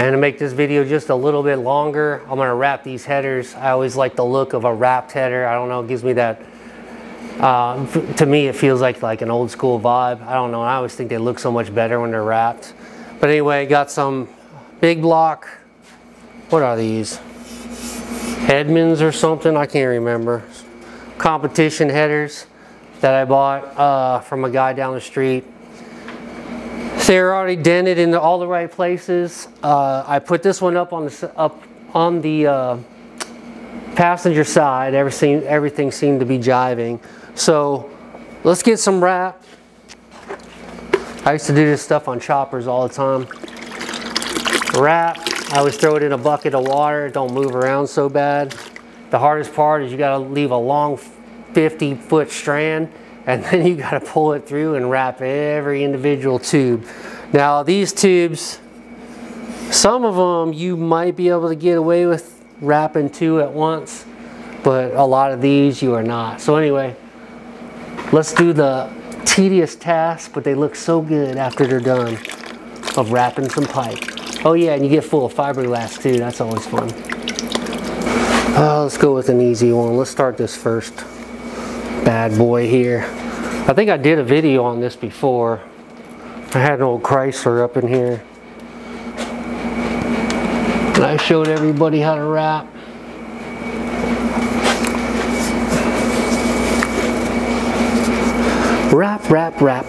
And to make this video just a little bit longer, I'm gonna wrap these headers. I always like the look of a wrapped header. I don't know, it gives me that, to me it feels like an old school vibe. I don't know, I always think they look so much better when they're wrapped. But anyway, got some big block, what are these? Edmonds or something, I can't remember. Competition headers that I bought from a guy down the street. They're already dented in all the right places. I put this one up on the passenger side. Everything seemed to be jiving. So let's get some wrap. I used to do this stuff on choppers all the time. Wrap. I always throw it in a bucket of water. It don't move around so bad. The hardest part is you got to leave a long 50-foot strand, and then you got to pull it through and wrap every individual tube. Now these tubes, some of them you might be able to get away with wrapping 2 at once, but a lot of these you are not. So anyway, let's do the tedious task, but they look so good after they're done, of wrapping some pipe. Oh yeah, and you get full of fiberglass too. That's always fun. Let's go with an easy one. Let's start this first bad boy here. I think I did a video on this before. I had an old Chrysler up in here, and I showed everybody how to wrap. Wrap, wrap, wrap.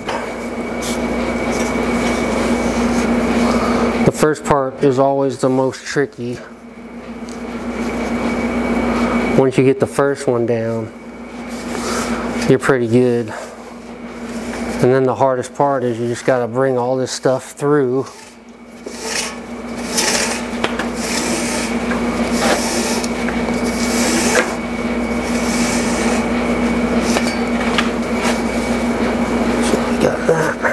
The first part is always the most tricky. Once you get the first one down, you're pretty good. And then the hardest part is you just got to bring all this stuff through. So we got that.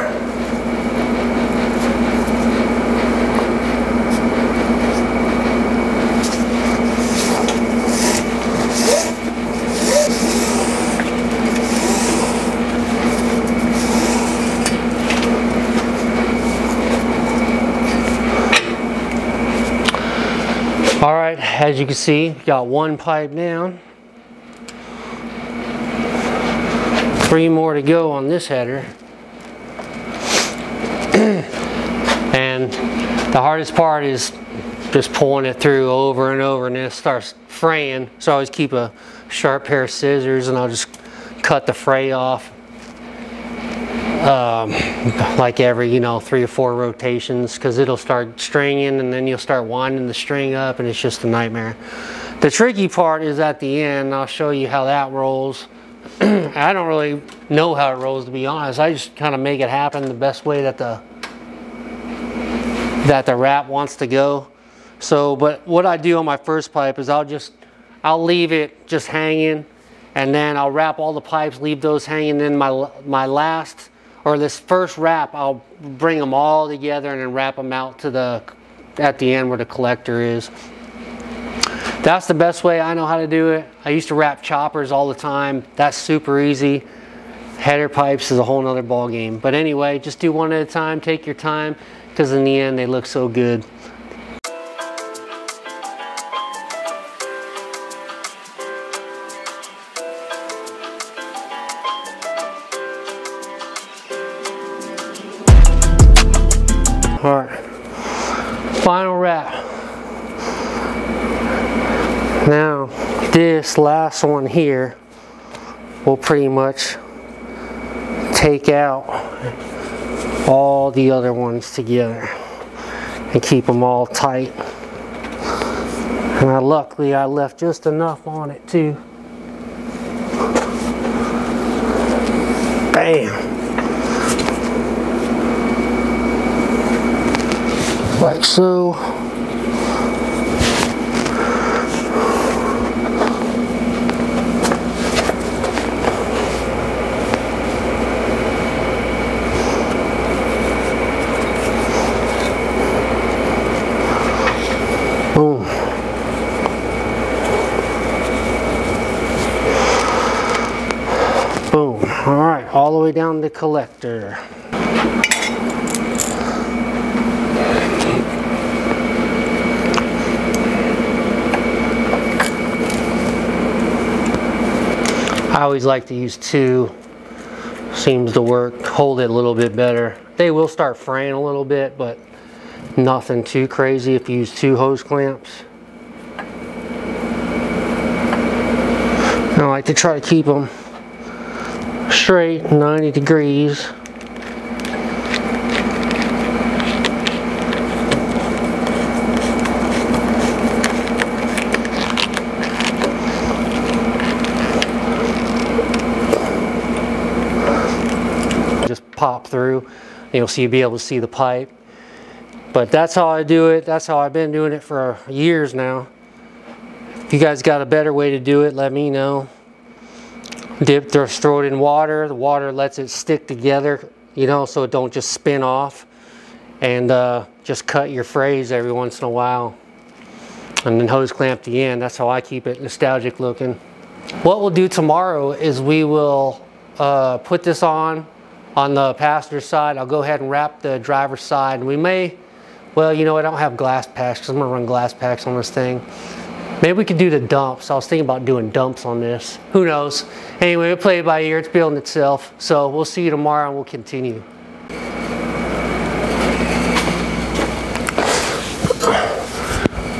All right, as you can see, got 1 pipe down. 3 more to go on this header. And the hardest part is just pulling it through over and over, and then it starts fraying. So I always keep a sharp pair of scissors, and I'll just cut the fray off. Like every 3 or 4 rotations, because it'll start stringing and then you'll start winding the string up, and it's just a nightmare. The tricky part is at the end. I'll show you how that rolls. I don't really know how it rolls, to be honest. I just kind of make it happen the best way that the wrap wants to go. So, but what I do on my first pipe is I'll leave it just hanging, and then I'll wrap all the pipes, leave those hanging. In my last, or this first wrap, I'll bring them all together and then wrap them out to at the end where the collector is. That's the best way I know how to do it. I used to wrap choppers all the time. That's super easy. Header pipes is a whole nother ball game. But anyway, just do one at a time. Take your time, because in the end they look so good. All right, final wrap. Now, this last one here will pretty much take out all the other ones together and keep them all tight. And luckily I left just enough on it too. Bam! Like so. Boom. Boom. All right, all the way down the collector. I always like to use 2. Seems to work, hold it a little bit better. They will start fraying a little bit, but nothing too crazy if you use 2 hose clamps. I like to try to keep them straight, 90 degrees. Just pop through, and you'll be able to see the pipe. But that's how I do it. That's how I've been doing it for years now. If you guys got a better way to do it, let me know. Just throw it in water. The water lets it stick together, you know, so it don't just spin off. And just cut your frays every once in a while. And then hose clamp the end. That's how I keep it nostalgic looking. What we'll do tomorrow is we will put this on the passenger side. I'll go ahead and wrap the driver's side. And we may, well, you know, I don't have glass packs because I'm going to run glass packs on this thing. Maybe we could do the dumps. I was thinking about doing dumps on this. Who knows? Anyway, we'll play it by ear. It's building itself. So we'll see you tomorrow and we'll continue.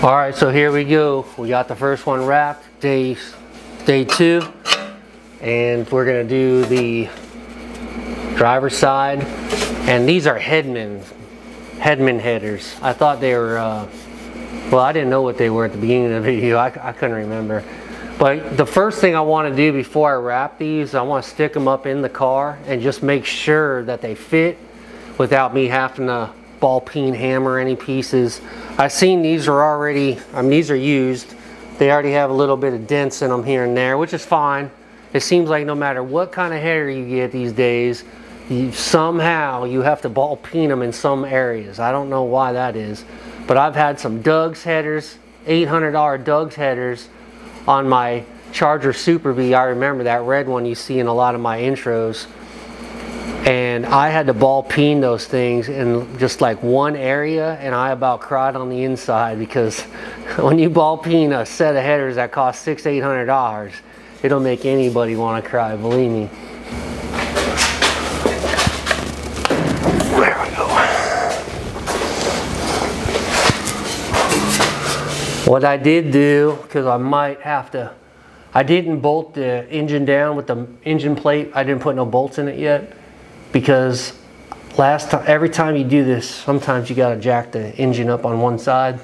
All right, so here we go. We got the first one wrapped, day 2. And we're going to do the driver's side. And these are Hedman headers. I thought they were... well, I didn't know what they were at the beginning of the video. I couldn't remember. But the first thing I want to do before I wrap these, I want to stick them up in the car and just make sure that they fit without me having to ball peen hammer any pieces. I've seen these are already, I mean, these are used. They already have a little bit of dents in them here and there, which is fine. It seems like no matter what kind of header you get these days, somehow you have to ball peen them in some areas. I don't know why that is. But I've had some Doug's headers, $800 Doug's headers on my Charger Super Bee. I remember that red one you see in a lot of my intros. And I had to ball peen those things in just like one area, and I about cried on the inside because when you ball peen a set of headers that cost $600-800, it'll make anybody want to cry, believe me. What I did do, because I might have to, I didn't bolt the engine down with the engine plate. I didn't put no bolts in it yet, because last time, every time you do this, sometimes you gotta jack the engine up on one side.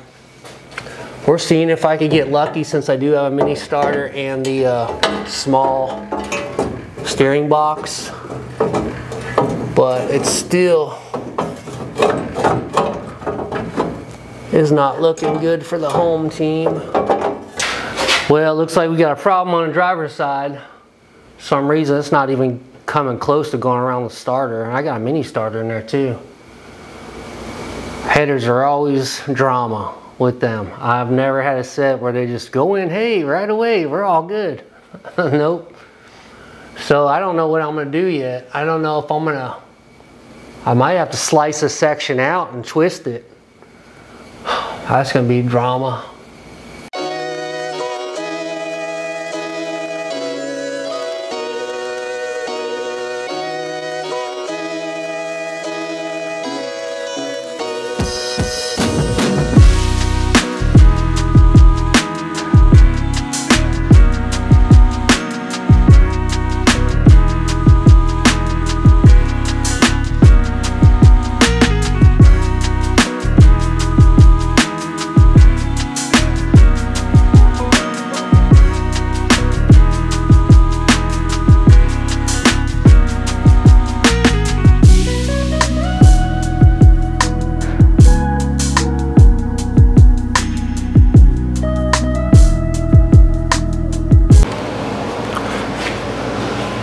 We're seeing if I could get lucky, since I do have a mini starter and the small steering box, but it's still is not looking good for the home team. Well, it looks like we got a problem on the driver's side. For some reason, it's not even coming close to going around the starter. I got a mini starter in there too. Headers are always drama with them. I've never had a set where they just go in, hey, right away, we're all good. Nope. So I don't know what I'm gonna do yet. I don't know if I might have to slice a section out and twist it. That's gonna be drama.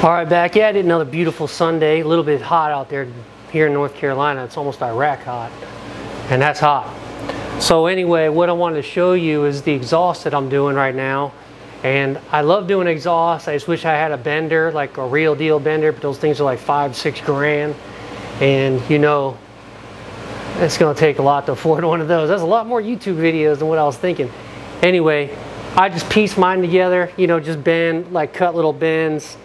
All right, back at it. Another beautiful Sunday. A little bit hot out there here in North Carolina. It's almost Iraq hot, and that's hot. So anyway, what I wanted to show you is the exhaust that I'm doing right now. And I love doing exhaust. I just wish I had a bender, like a real deal bender, but those things are like $5-6 grand. And you know, it's gonna take a lot to afford one of those. That's a lot more YouTube videos than what I was thinking. Anyway, I just piece mine together, you know, just bend, like cut little bends.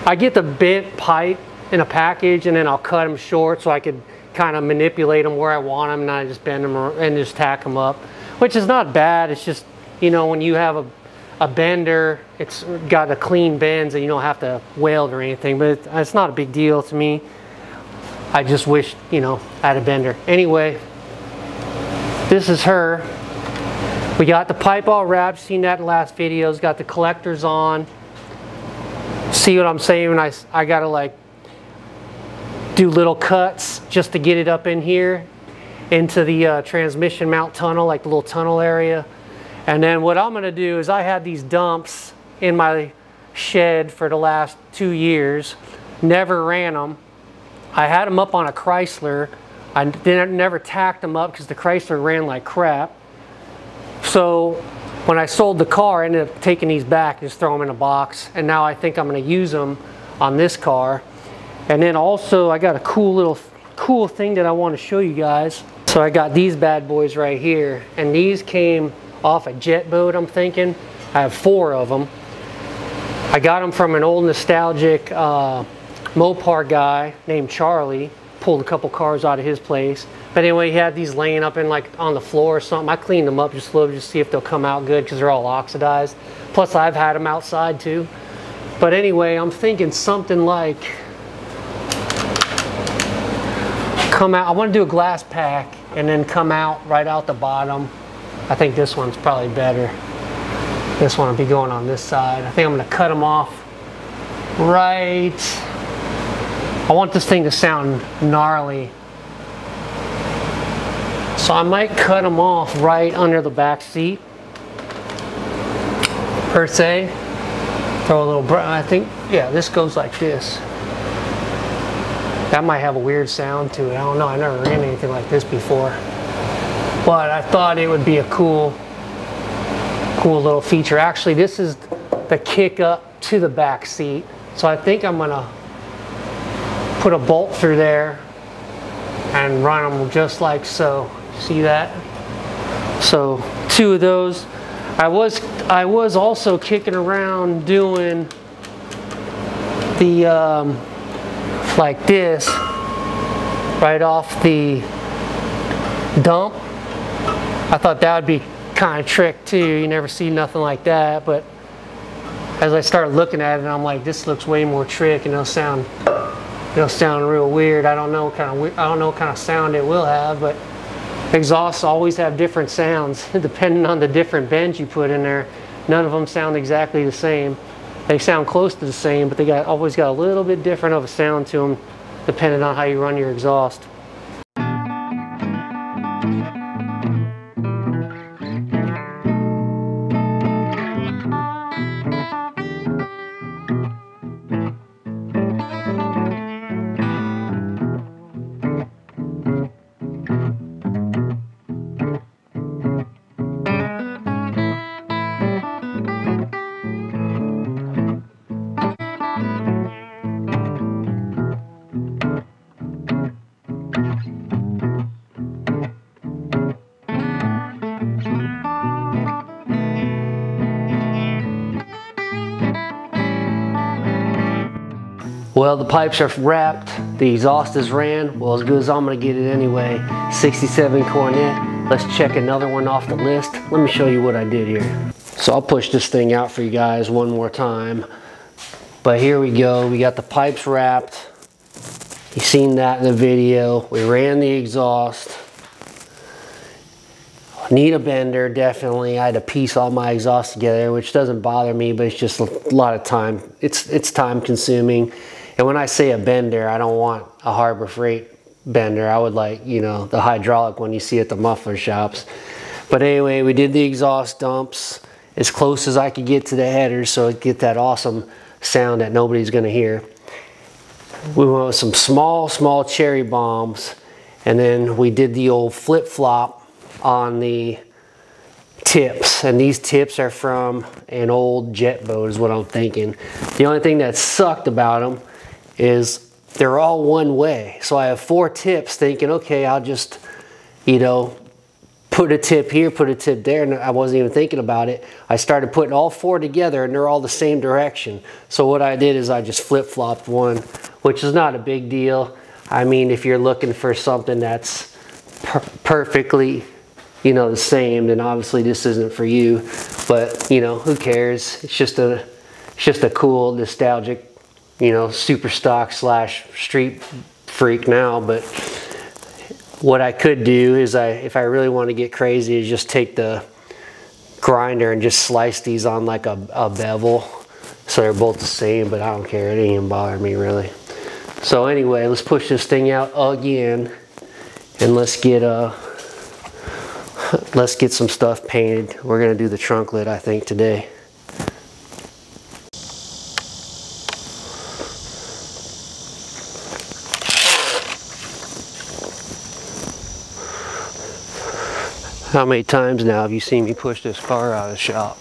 I get the bent pipe in a package and then I'll cut them short so I could kind of manipulate them where I want them, and I just bend them and just tack them up, which is not bad. It's just, you know, when you have a bender, it's got a clean bends and you don't have to weld or anything, but it's not a big deal to me. I just wish, you know, I had a bender. Anyway, this is her. We got the pipe all wrapped. Seen that in the last videos. Got the collectors on. See what I'm saying? When I gotta like do little cuts just to get it up in here into the transmission mount tunnel, like the little tunnel area. And then what I'm gonna do is, I had these dumps in my shed for the last 2 years, never ran them. I had them up on a Chrysler. I never tacked them up because the Chrysler ran like crap. So when I sold the car, I ended up taking these back and just throw them in a box. And now I think I'm going to use them on this car. And then also I got a cool thing that I want to show you guys. So I got these bad boys right here. And these came off a jet boat, I'm thinking. I have 4 of them. I got them from an old nostalgic Mopar guy named Charlie. Pulled a couple cars out of his place. But anyway, he had these laying up in like on the floor or something. I cleaned them up just a little, just to see if they'll come out good, because they're all oxidized. Plus I've had them outside too. But anyway, I'm thinking something like come out. I want to do a glass pack and then come out right out the bottom. I think this one's probably better. This one will be going on this side. I think I'm going to cut them off right. I want this thing to sound gnarly. So I might cut them off right under the back seat, per se. Throw a little, I think, yeah, this goes like this. That might have a weird sound to it. I don't know, I never ran anything like this before. But I thought it would be a cool little feature. Actually, this is the kick up to the back seat. So I think I'm gonna put a bolt through there and run them just like so. See that? So 2 of those. I was also kicking around doing the like this right off the dump. I thought that would be kind of trick too. You never see nothing like that, but as I started looking at it, I'm like, this looks way more trick, and it'll sound real weird. I don't know what kind of sound it will have, but exhausts always have different sounds depending on the different bends you put in there. None of them sound exactly the same. They sound close to the same, but they always got a little bit different of a sound to them depending on how you run your exhaust. Well, the pipes are wrapped, the exhaust is ran. Well, as good as I'm gonna get it anyway. 67 Coronet. Let's check another one off the list. Let me show you what I did here. So I'll push this thing out for you guys one more time. But here we go, we got the pipes wrapped. You've seen that in the video. We ran the exhaust. Need a bender, definitely. I had to piece all my exhaust together, which doesn't bother me, but it's just a lot of time. It's time consuming. And when I say a bender, I don't want a Harbor Freight bender. I would like, you know, the hydraulic one you see at the muffler shops. But anyway, we did the exhaust dumps as close as I could get to the headers so it get that awesome sound that nobody's gonna hear. We went with some small cherry bombs, and then we did the old flip-flop on the tips, and these tips are from an old jet boat is what I'm thinking. The only thing that sucked about them is they're all one way. So I have 4 tips thinking, okay, I'll just, you know, put a tip here, put a tip there, and I wasn't even thinking about it. I started putting all 4 together and they're all the same direction. So what I did is I just flip-flopped one, which is not a big deal. I mean, if you're looking for something that's perfectly, you know, the same, then obviously this isn't for you. But, you know, who cares? It's just a cool, nostalgic, you know, super stock / street freak now. But what I could do is, if I really want to get crazy, is just take the grinder and just slice these on like a bevel, so they're both the same. But I don't care, it ain't even bother me really. So anyway, let's push this thing out again, and let's get some stuff painted. We're gonna do the trunk lid, I think, today. How many times now have you seen me push this car out of the shop?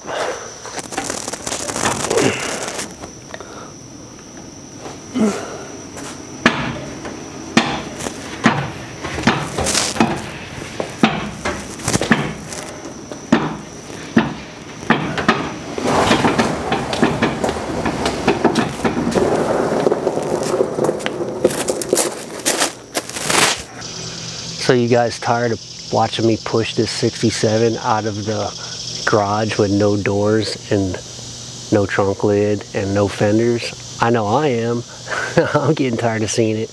So you guys tired of watching me push this 67 out of the garage with no doors and no trunk lid and no fenders? I know I am. I'm getting tired of seeing it.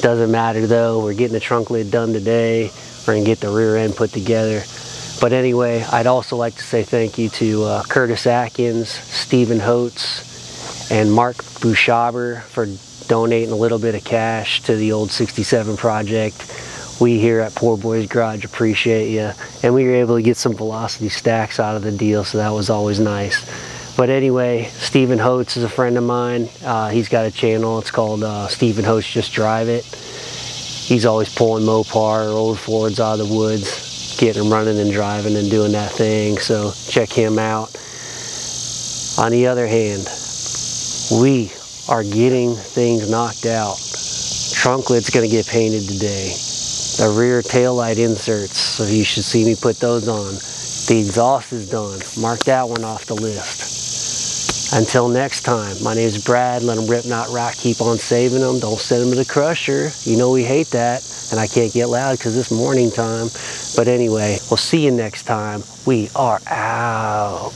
Doesn't matter though, we're getting the trunk lid done today. We're gonna get the rear end put together. But anyway, I'd also like to say thank you to Curtis Atkins, Stephen Holtz, and Mark Bushaber for donating a little bit of cash to the old 67 project. We here at Poor Boys Garage appreciate you, and we were able to get some velocity stacks out of the deal, so that was always nice. But anyway, Stephen Holtz is a friend of mine. He's got a channel, it's called Stephen Holtz Just Drive It. He's always pulling Mopar or old Fords out of the woods, getting them running and driving and doing that thing, so check him out. On the other hand, we are getting things knocked out. Trunk lid's gonna get painted today. The rear taillight inserts, so you should see me put those on. The exhaust is done. Mark that one off the list. Until next time, my name is Brad. Let them rip, not rock. Keep on saving them. Don't send them to the crusher. You know we hate that. And I can't get loud because it's morning time. But anyway, we'll see you next time. We are out.